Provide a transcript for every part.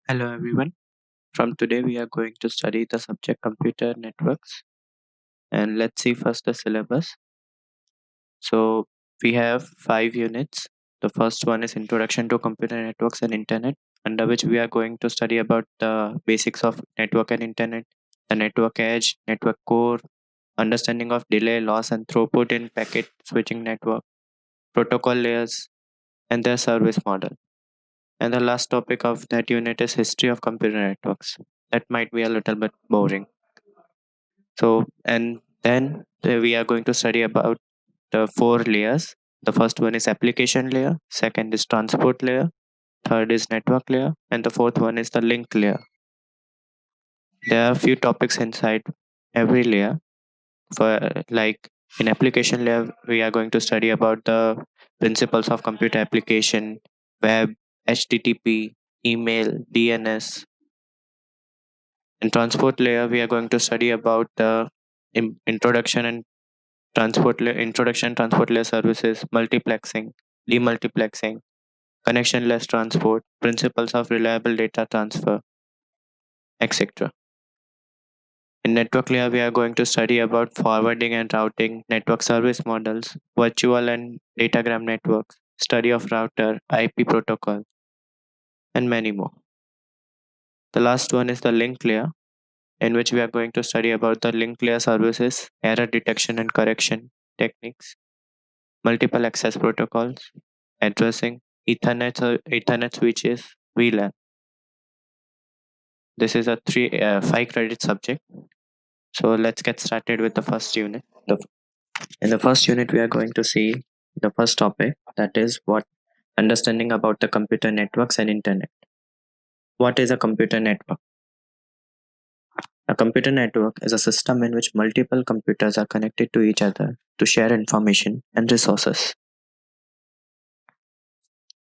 Hello everyone. From today we are going to study the subject computer networks, and let's see first the syllabus. So we have 5 units. The first one is Introduction to Computer Networks and Internet, under which we are going to study about the basics of network and internet, the network edge, network core, understanding of delay, loss and throughput in packet switching network, protocol layers and their service model. And the last topic of that unit is history of computer networks. That might be a little bit boring. So, and then we are going to study about the four layers. The first one is application layer, second is transport layer, third is network layer, and the fourth one is the link layer. There are a few topics inside every layer. For like in application layer, we are going to study about the principles of computer application, web, HTTP, email, DNS. In transport layer, we are going to study about the introduction and transport layer services, multiplexing, demultiplexing, connectionless transport, principles of reliable data transfer, etc. In network layer, we are going to study about forwarding and routing, network service models, virtual and datagram networks, study of router, IP protocol, and many more. The last one is the link layer, in which we are going to study about the link layer services, error detection and correction techniques, multiple access protocols, addressing Ethernet switches, VLAN. This is a 5 credit subject. So let's get started with the first unit. In the first unit, we are going to see the first topic, that is what understanding about the computer networks and internet. What is a computer network? A computer network is a system in which multiple computers are connected to each other to share information and resources.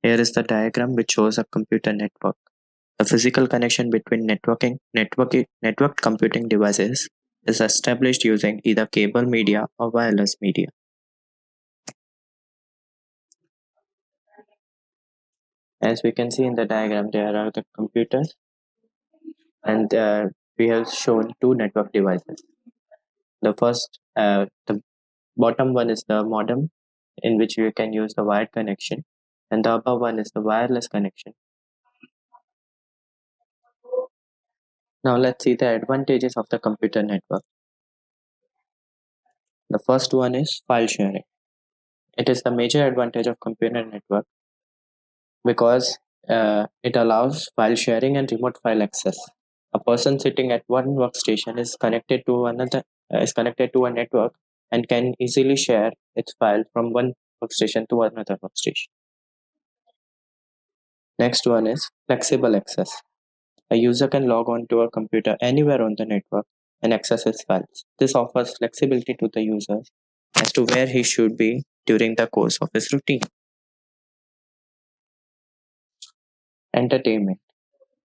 Here is the diagram which shows a computer network. The physical connection between networked computing devices is established using either cable media or wireless media. As we can see in the diagram, there are the computers, and we have shown two network devices. The bottom one is the modem, in which you can use the wired connection, and the upper one is the wireless connection. Now let's see the advantages of the computer network. The first one is file sharing. It is the major advantage of computer network because it allows file sharing and remote file access. A person sitting at one workstation is connected to a network and can easily share its file from one workstation to another workstation. Next one is flexible access. A user can log on to a computer anywhere on the network and access its files. This offers flexibility to the user as to where he should be during the course of his routine. Entertainment.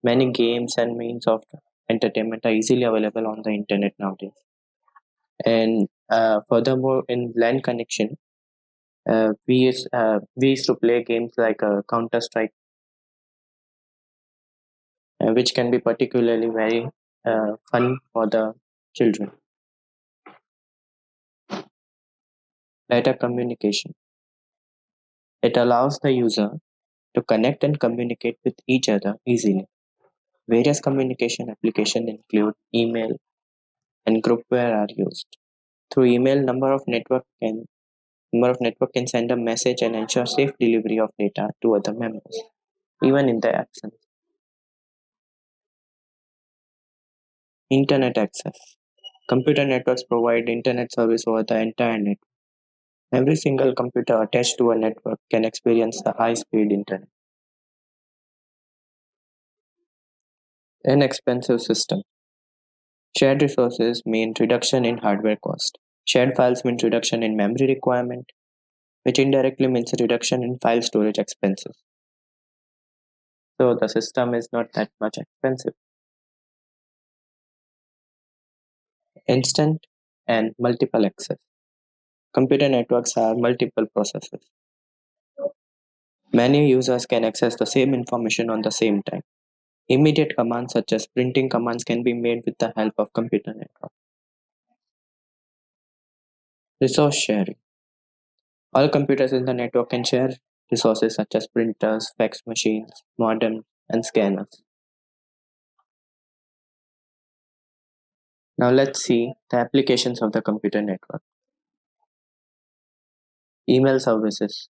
Many games and means of entertainment are easily available on the internet nowadays. And furthermore, in LAN connection, we used to play games like Counter Strike, which can be particularly very fun for the children. Data communication. It allows the user to connect and communicate with each other easily. Various communication applications include email and groupware are used. Through email, number of network can send a message and ensure safe delivery of data to other members, even in their absence. Internet access. Computer networks provide internet service over the entire network. Every single computer attached to a network can experience the high-speed internet. Inexpensive system. Shared resources mean reduction in hardware cost. Shared files mean reduction in memory requirement, which indirectly means reduction in file storage expenses. So the system is not that much expensive. Instant and multiple access. Computer networks have multiple processes. Many users can access the same information on the same time. Immediate commands such as printing commands can be made with the help of computer network. Resource sharing. All computers in the network can share resources such as printers, fax machines, modems, and scanners. Now let's see the applications of the computer network. Email services,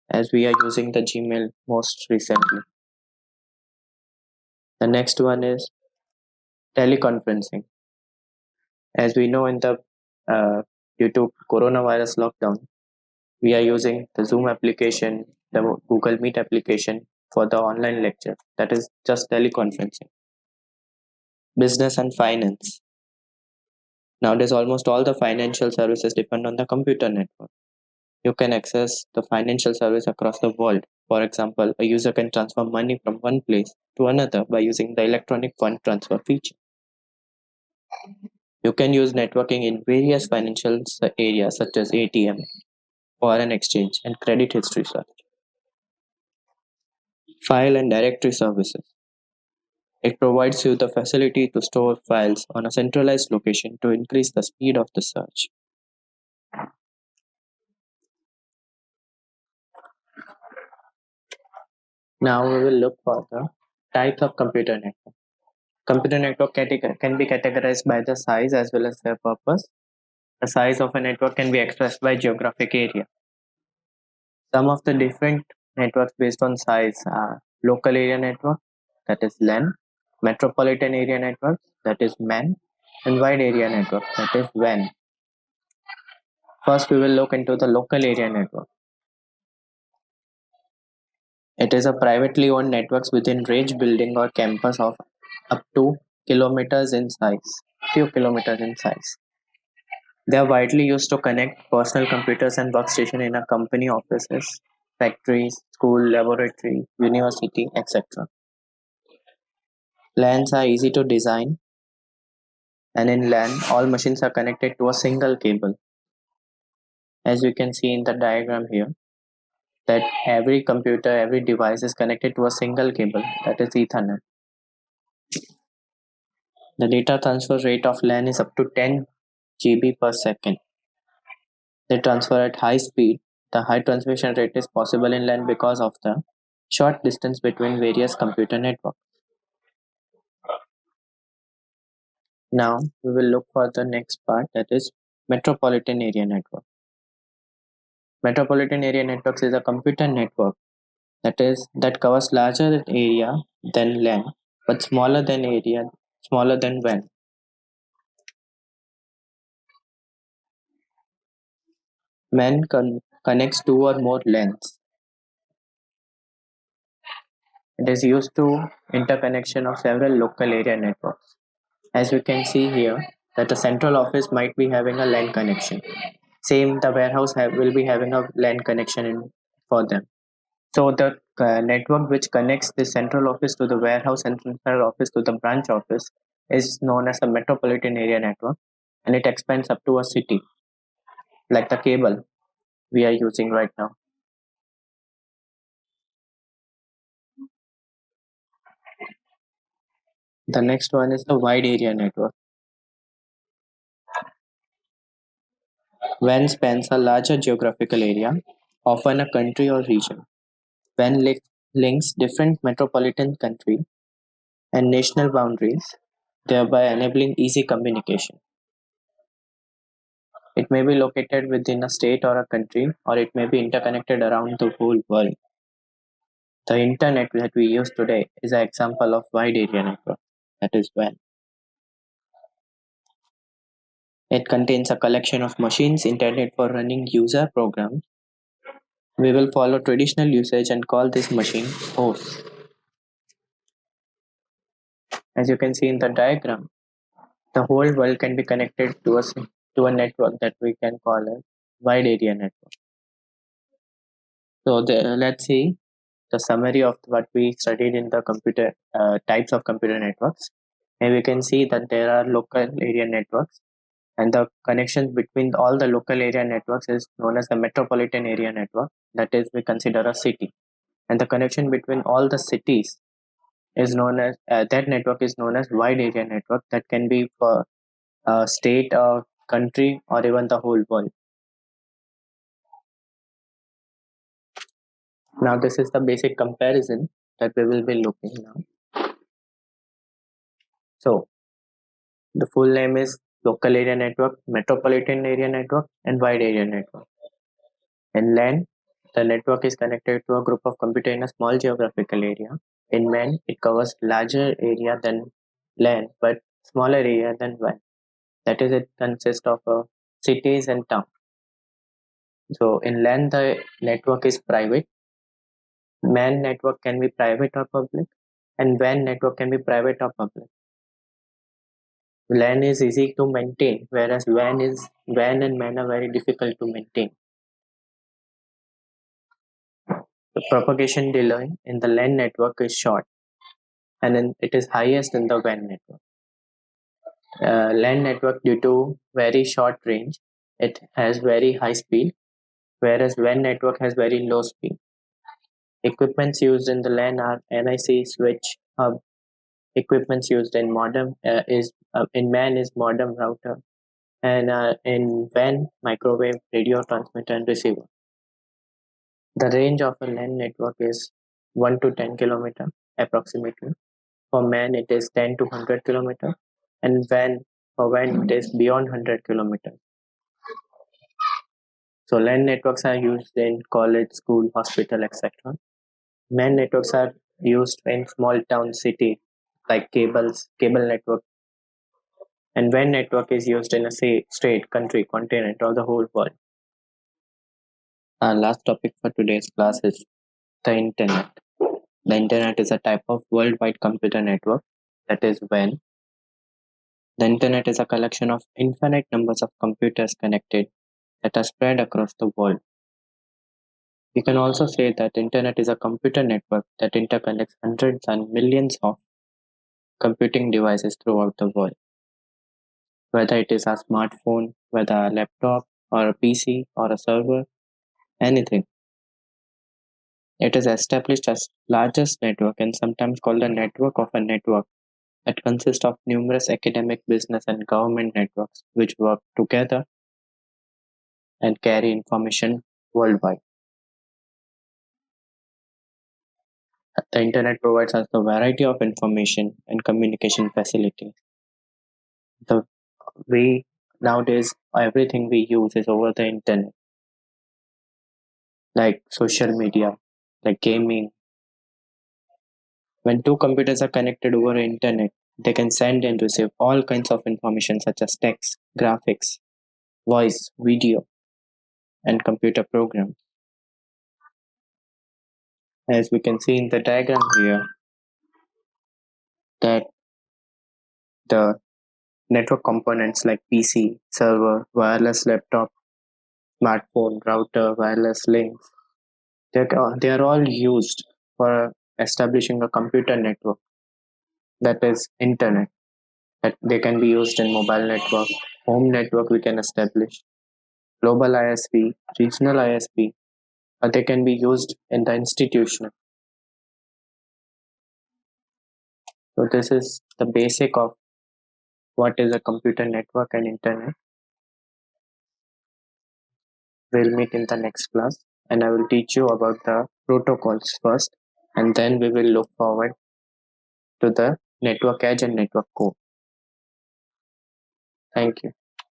as we are using the Gmail most recently. The next one is teleconferencing. As we know, in the due to coronavirus lockdown, we are using the Zoom application, the Google Meet application for the online lecture. That is just teleconferencing. Business and finance. Nowadays, almost all the financial services depend on the computer network. You can access the financial service across the world. For example, a user can transfer money from one place to another by using the electronic fund transfer feature. You can use networking in various financial areas such as ATM, foreign exchange, and credit history search. File and directory services. It provides you the facility to store files on a centralized location to increase the speed of the search. Now we will look for the types of computer network. Computer network can be categorized by the size as well as their purpose. The size of a network can be expressed by geographic area. Some of the different networks based on size are local area network, that is LAN, metropolitan area network, that is MAN, and wide area network, that is WAN. First, we will look into the local area network. It is a privately owned networks within range building or campus of up to kilometers in size, few kilometers in size. They are widely used to connect personal computers and workstation in a company offices, factories, school, laboratory, university, etc. LANs are easy to design, and in LAN, all machines are connected to a single cable. As you can see in the diagram here, that every computer, every device is connected to a single cable, that is Ethernet. The data transfer rate of LAN is up to 10 GB per second. They transfer at high speed. The high transmission rate is possible in LAN because of the short distance between various computer networks. Now we will look for the next part, that is metropolitan area network. Metropolitan area networks is a computer network that covers larger area than LAN but smaller than WAN. MAN connects two or more LANs. It is used to interconnection of several local area networks. As you can see here, that the central office might be having a LAN connection. Same, the warehouse will be having a LAN connection for them. So the network which connects the central office to the warehouse and central office to the branch office is known as the metropolitan area network, and it expands up to a city, like the cable we are using right now. The next one is the wide area network. WAN spans a larger geographical area, often a country or region. WAN links different metropolitan country and national boundaries, thereby enabling easy communication. It may be located within a state or a country, or it may be interconnected around the whole world. The internet that we use today is an example of wide area network, that is WAN. It contains a collection of machines intended for running user programs. We will follow traditional usage and call this machine host. As you can see in the diagram, the whole world can be connected to a network that we can call a wide area network. So let's see the summary of what we studied in the computer types of computer networks. And we can see that there are local area networks, and the connection between all the local area networks is known as the metropolitan area network. That is, we consider a city, and the connection between all the cities is known as that network is known as wide area network that can be for a state or country or even the whole world. Now this is the basic comparison that we will be looking now. So the full name is local area network, metropolitan area network, and wide area network. In LAN, the network is connected to a group of computers in a small geographical area. In WAN, it covers larger area than LAN but smaller area than WAN. That is, it consists of cities and towns. So in LAN, the network is private. MAN network can be private or public, and WAN network can be private or public. LAN is easy to maintain, whereas WAN and MAN are very difficult to maintain. The propagation delay in the LAN network is short, and then it is highest in the WAN network. LAN network, due to very short range, it has very high speed, whereas WAN network has very low speed. Equipments used in the LAN are NIC switch hub. Equipments used in modem in MAN is modem router, and in WAN microwave radio transmitter and receiver. The range of a LAN network is 1 to 10 kilometer approximately. For MAN, it is 10 to 100 kilometer, and for WAN, it is beyond 100 kilometers. So LAN networks are used in college, school, hospital, etc. MAN networks are used in small town city like cable network, and WAN network is used in a state, country, continent, or the whole world. Our last topic for today's class is the internet. The internet is a type of worldwide computer network, that is WAN. The internet is a collection of infinite numbers of computers connected that are spread across the world. We can also say that internet is a computer network that interconnects hundreds and millions of computing devices throughout the world. Whether it is a smartphone, whether a laptop or a PC or a server, anything. It is established as largest network and sometimes called a network of a network that consists of numerous academic, business, and government networks which work together and carry information worldwide. The internet provides us a variety of information and communication facilities. The way nowadays everything we use is over the internet, like social media, like gaming. When two computers are connected over the internet, they can send and receive all kinds of information such as text, graphics, voice, video, and computer programs. As we can see in the diagram here, that the network components like PC, server, wireless laptop, smartphone, router, wireless links, they are all used for establishing a computer network, that is internet. That they can be used in mobile network, home network we can establish, global ISP, regional ISP, or they can be used in the institution. So this is the basic of what is a computer network and internet. We'll meet in the next class and I will teach you about the protocols first, and then we will look forward to the network edge and network core. Thank you.